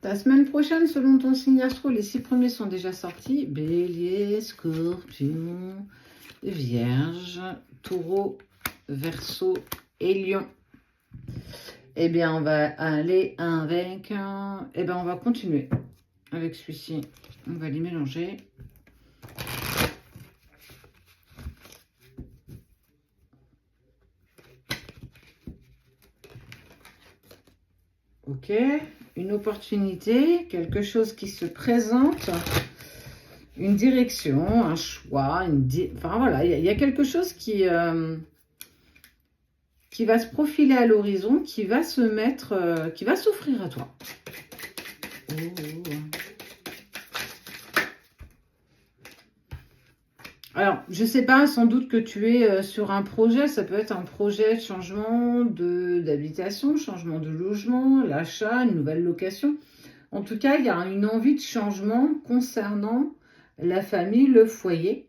Ta semaine prochaine, selon ton signe astro, les 6 premiers sont déjà sortis. Bélier, Scorpion, Vierge, Taureau, Verseau et Lion. Eh bien, on va aller avec... Eh bien, on va continuer avec celui-ci. On va les mélanger. Ok, une opportunité, quelque chose qui se présente, une direction, un choix, enfin voilà, il y a quelque chose qui va se profiler à l'horizon, qui va se mettre, qui va s'offrir à toi. Oh. Alors, je sais pas, sans doute que tu es sur un projet, ça peut être un projet de changement d'habitation, changement de logement, l'achat, une nouvelle location. En tout cas, il y a une envie de changement concernant la famille, le foyer.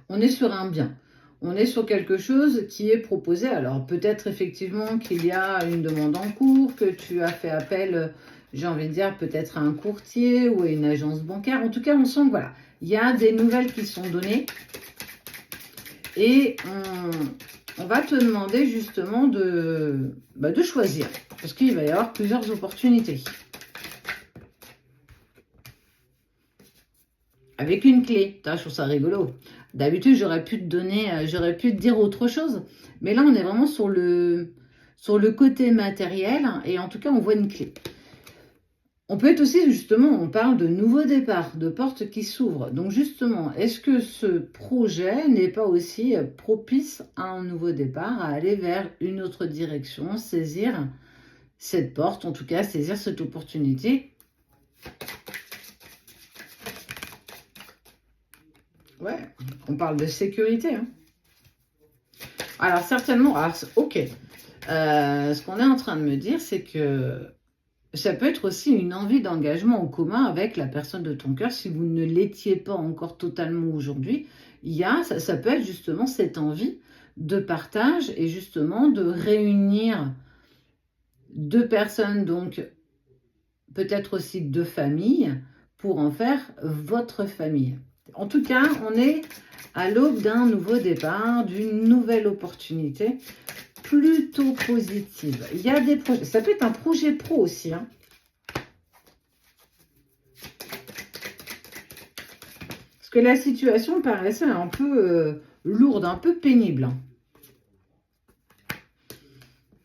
On est sur un bien. On est sur quelque chose qui est proposé. Alors, peut-être effectivement qu'il y a une demande en cours, que tu as fait appel, j'ai envie de dire, peut-être à un courtier ou à une agence bancaire. En tout cas, on sent que voilà, il y a des nouvelles qui sont données. Et on va te demander justement de choisir. Parce qu'il va y avoir plusieurs opportunités. Avec une clé. Je trouve ça rigolo. D'habitude, j'aurais pu te dire autre chose. Mais là, on est vraiment sur le côté matériel. Et en tout cas, on voit une clé. On peut être aussi, justement, on parle de nouveau départ, de portes qui s'ouvrent. Donc, justement, est-ce que ce projet n'est pas aussi propice à un nouveau départ, à aller vers une autre direction, saisir cette porte, en tout cas, saisir cette opportunité? Ouais, on parle de sécurité. Hein. Alors, certainement, ok. Ce qu'on est en train de me dire, c'est que ça peut être aussi une envie d'engagement en commun avec la personne de ton cœur. Si vous ne l'étiez pas encore totalement aujourd'hui, ça peut être justement cette envie de partage et justement de réunir deux personnes, donc peut-être aussi deux familles, pour en faire votre famille. En tout cas, on est à l'aube d'un nouveau départ, d'une nouvelle opportunité plutôt positive. Il y a des projets, ça peut être un projet pro aussi, hein. Parce que la situation paraissait un peu lourde, un peu pénible.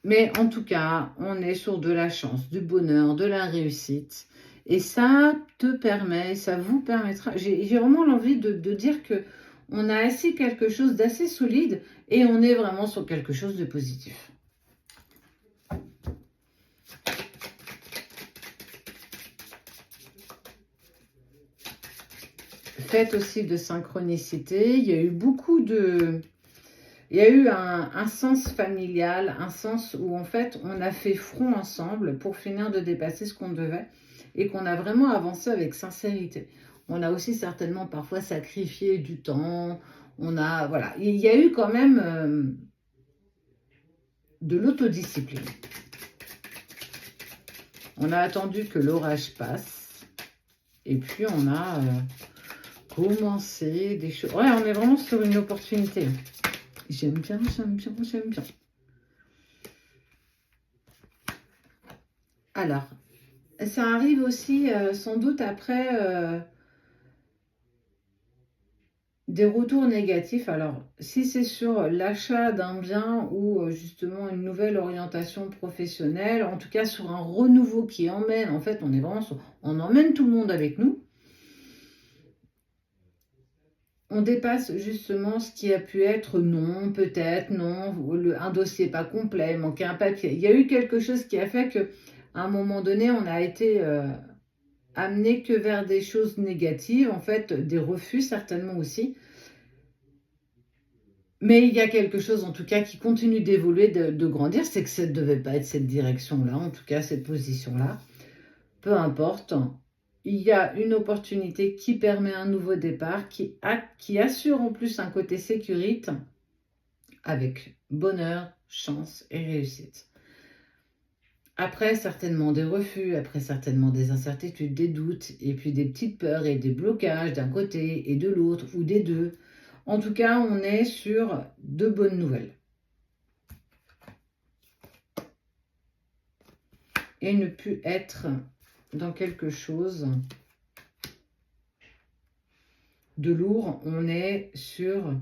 Mais en tout cas, on est sur de la chance, du bonheur, de la réussite. Et ça te permet, ça vous permettra. J'ai vraiment l'envie de dire que on a assis quelque chose d'assez solide et on est vraiment sur quelque chose de positif. Faites aussi de synchronicité. Il y a eu beaucoup de... Il y a eu un sens familial, un sens où en fait on a fait front ensemble pour finir de dépasser ce qu'on devait et qu'on a vraiment avancé avec sincérité. On a aussi certainement parfois sacrifié du temps. Voilà, il y a eu quand même de l'autodiscipline. On a attendu que l'orage passe et puis on a commencé des choses. Ouais, on est vraiment sur une opportunité. J'aime bien, j'aime bien, j'aime bien. Alors, ça arrive aussi sans doute après des retours négatifs. Alors, si c'est sur l'achat d'un bien ou justement une nouvelle orientation professionnelle, en tout cas sur un renouveau qui emmène, en fait, on emmène tout le monde avec nous. On dépasse justement ce qui a pu être non, peut-être, non, un dossier pas complet, manquait un papier. Il y a eu quelque chose qui a fait que à un moment donné, on a été amené que vers des choses négatives, en fait, des refus certainement aussi. Mais il y a quelque chose, en tout cas, qui continue d'évoluer, de grandir, c'est que ça ne devait pas être cette direction-là, en tout cas, cette position-là. Peu importe, il y a une opportunité qui permet un nouveau départ, qui assure en plus un côté sécurite, avec bonheur, chance et réussite. Après, certainement des refus, après certainement des incertitudes, des doutes, et puis des petites peurs et des blocages d'un côté et de l'autre, ou des deux. En tout cas, on est sur de bonnes nouvelles. Et ne plus être dans quelque chose de lourd, on est sur...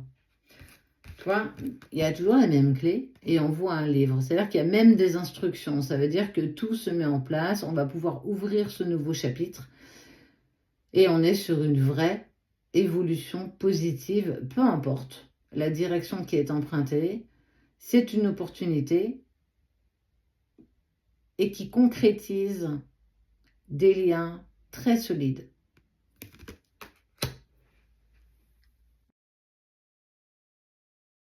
Tu vois, il y a toujours la même clé et on voit un livre. C'est-à-dire qu'il y a même des instructions. Ça veut dire que tout se met en place. On va pouvoir ouvrir ce nouveau chapitre et on est sur une vraie évolution positive, peu importe la direction qui est empruntée. C'est une opportunité et qui concrétise des liens très solides.